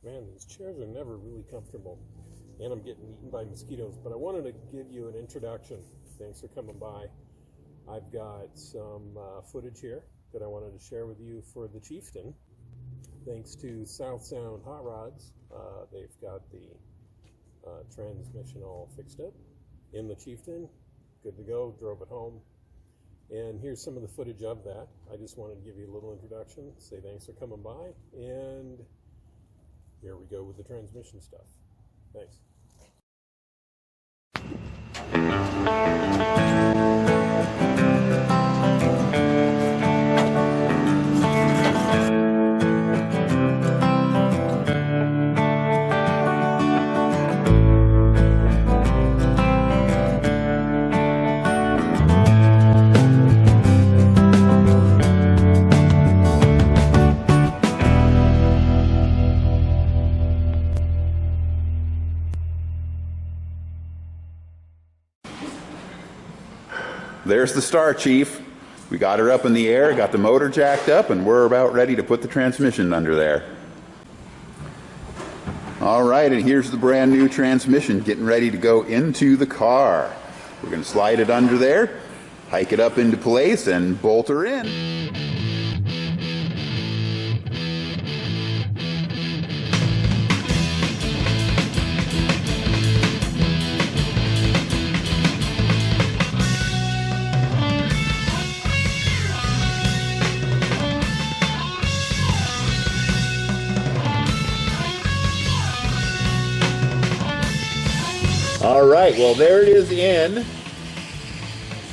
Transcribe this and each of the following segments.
Man, these chairs are never really comfortable, and I'm getting eaten by mosquitoes, but I wanted to give you an introduction. Thanks for coming by. I've got some footage here that I wanted to share with you for the Chieftain. Thanks to South Sound Hotrods, they've got the transmission all fixed up in the Chieftain. Good to go, drove it home. And here's some of the footage of that. I just wanted to give you a little introduction, say thanks for coming by, and here we go with the transmission stuff. Thanks. There's the Star, Chief. We got her up in the air, got the motor jacked up, and we're about ready to put the transmission under there. All right, and here's the brand new transmission getting ready to go into the car. We're going to slide it under there, hike it up into place, and bolt her in. All right, well there it is in.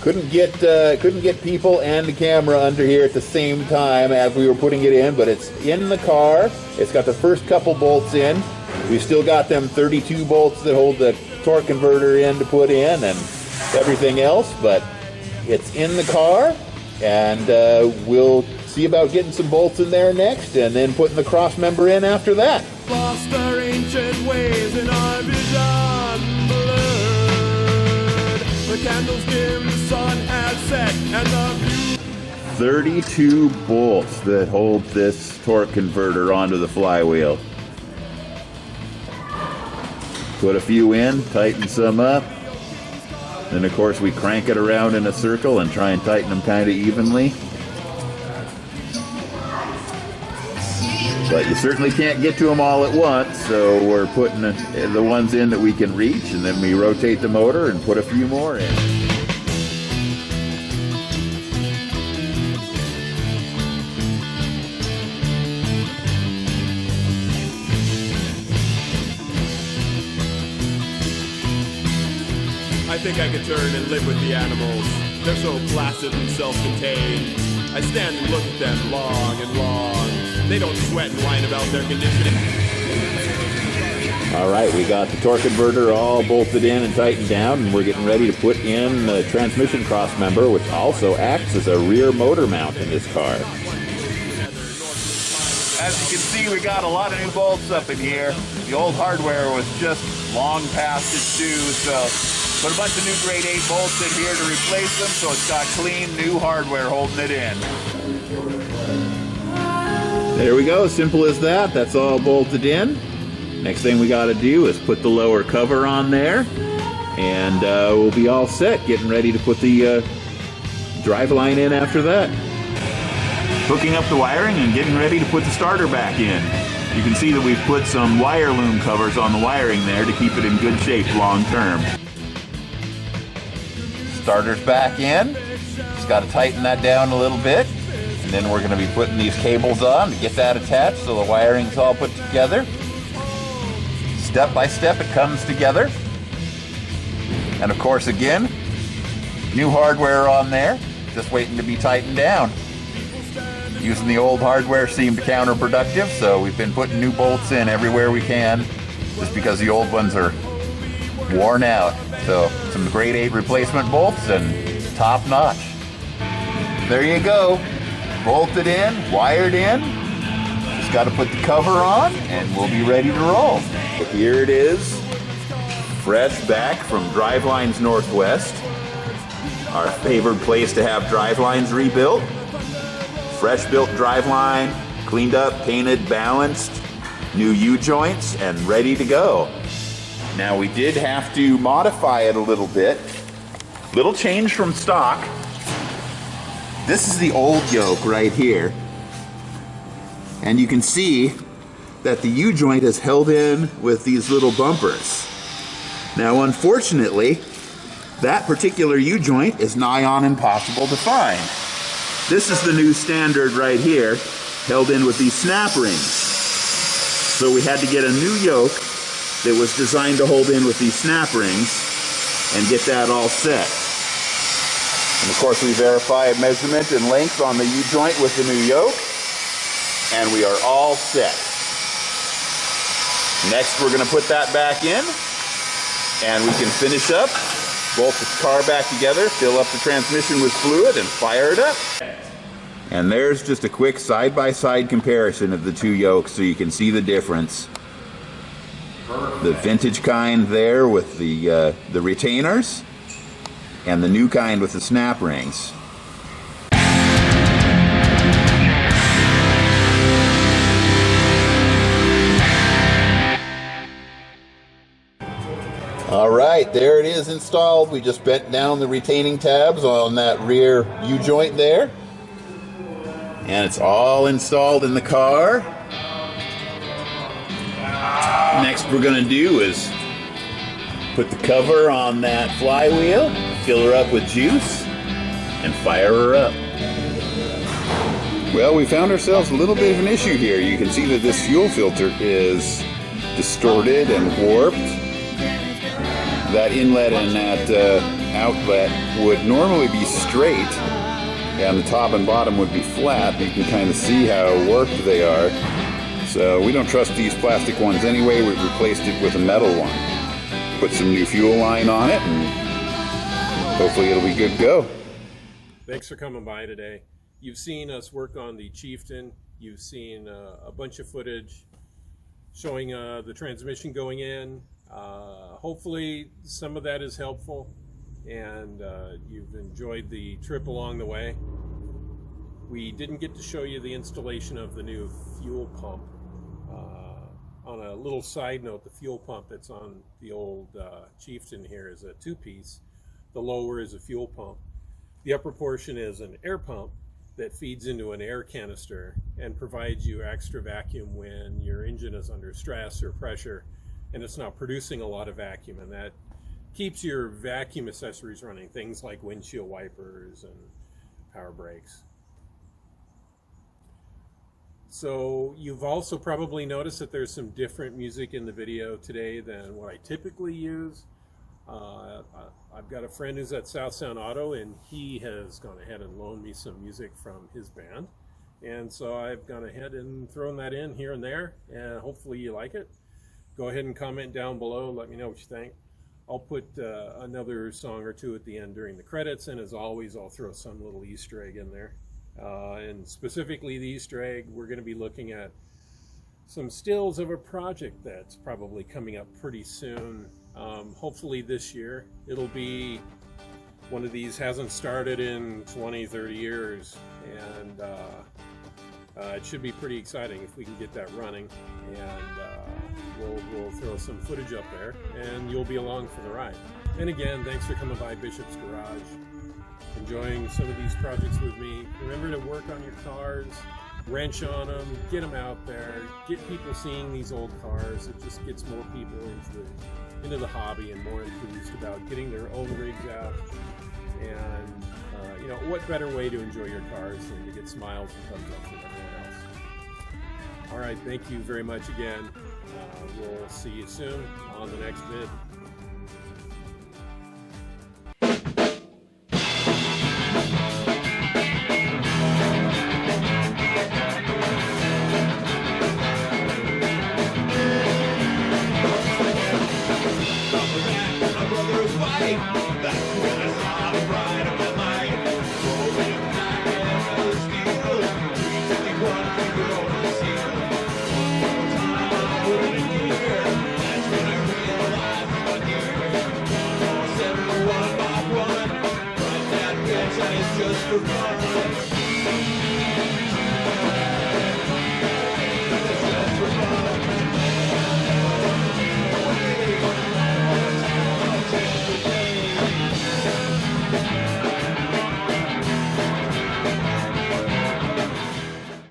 Couldn't get people and the camera under here at the same time as we were putting it in, but it's in the car. It's got the first couple bolts in. We still got them 32 bolts that hold the torque converter in to put in and everything else, but it's in the car, and we'll see about getting some bolts in there next and then putting the cross member in after that. Lost our ancient ways in our vision blurred. The candles dim, the sun has set, and the 32 bolts that hold this torque converter onto the flywheel. Put a few in, tighten some up. Then of course we crank it around in a circle and try and tighten them kind of evenly. But you certainly can't get to them all at once, so we're putting the ones in that we can reach, and then we rotate the motor and put a few more in. I think I could turn and live with the animals. They're so placid and self-contained. I stand and look at them long and long. They don't sweat and whine about their conditioning. All right, we got the torque converter all bolted in and tightened down, and we're getting ready to put in the transmission cross member, which also acts as a rear motor mount in this car. As you can see, we got a lot of new bolts up in here. The old hardware was just long past its due, so put a bunch of new grade 8 bolts in here to replace them, so it's got clean new hardware holding it in. There we go, simple as that. That's all bolted in. Next thing we got to do is put the lower cover on there, and we'll be all set, getting ready to put the drive line in after that. Hooking up the wiring and getting ready to put the starter back in. You can see that we've put some wire loom covers on the wiring there to keep it in good shape long term. Starter's back in. Just got to tighten that down a little bit. And then we're going to be putting these cables on to get that attached so the wiring's all put together. Step by step it comes together. And of course again, new hardware on there, just waiting to be tightened down. Using the old hardware seemed counterproductive, so we've been putting new bolts in everywhere we can, just because the old ones are worn out. So some grade 8 replacement bolts and top notch. There you go. Bolted in, wired in. Just got to put the cover on and we'll be ready to roll. Here it is, fresh back from Drivelines Northwest, our favored place to have drivelines rebuilt. Fresh built driveline, cleaned up, painted, balanced. new U-joints, and ready to go. Now we did have to modify it a little bit. Little change from stock. This is the old yoke right here. And you can see that the U-joint is held in with these little bumpers. Now unfortunately, that particular U-joint is nigh on impossible to find. This is the new standard right here, held in with these snap rings. So we had to get a new yoke that was designed to hold in with these snap rings and get that all set. And of course we verified measurement and length on the U-joint with the new yoke, and we are all set. Next we're going to put that back in, and we can finish up, bolt the car back together, fill up the transmission with fluid, and fire it up. And there's just a quick side-by-side comparison of the two yokes so you can see the difference. The vintage kind there with the retainers, and the new kind with the snap rings. All right, there it is installed. We just bent down the retaining tabs on that rear U-joint there. And it's all installed in the car. Next we're going to do is put the cover on that flywheel, fill her up with juice, and fire her up. Well, we found ourselves a little bit of an issue here. You can see that this fuel filter is distorted and warped. That inlet and that outlet would normally be straight, and the top and bottom would be flat. You can kind of see how warped they are. So we don't trust these plastic ones anyway. We replaced it with a metal one. Put some new fuel line on it, and hopefully it'll be good to go. Thanks for coming by today. You've seen us work on the Chieftain. You've seen a bunch of footage showing the transmission going in. Hopefully some of that is helpful, and you've enjoyed the trip along the way. We didn't get to show you the installation of the new fuel pump. On a little side note, the fuel pump that's on the old Chieftain here is a two-piece. The lower is a fuel pump. The upper portion is an air pump that feeds into an air canister and provides you extra vacuum when your engine is under stress or pressure and it's not producing a lot of vacuum, and that keeps your vacuum accessories running, things like windshield wipers and power brakes. So you've also probably noticed that there's some different music in the video today than what I typically use. I've got a friend who's at South Sound Auto, and he has gone ahead and loaned me some music from his band. And so I've gone ahead and thrown that in here and there, and hopefully you like it. Go ahead and comment down below, let me know what you think. I'll put another song or two at the end during the credits, and as always, I'll throw some little Easter egg in there. And specifically the Easter egg, we're going to be looking at some stills of a project that's probably coming up pretty soon. Hopefully this year. It'll be one of these hasn't started in 20-30 years, and it should be pretty exciting if we can get that running, and we'll throw some footage up there and you'll be along for the ride. And again, thanks for coming by Bishop's Garage, enjoying some of these projects with me. Remember to work on your cars, wrench on them, get them out there, get people seeing these old cars. It just gets more people into the hobby and more enthused about getting their own rigs out. And you know, what better way to enjoy your cars than to get smiles and thumbs up from everyone else. All right, thank you very much again. We'll see you soon on the next vid.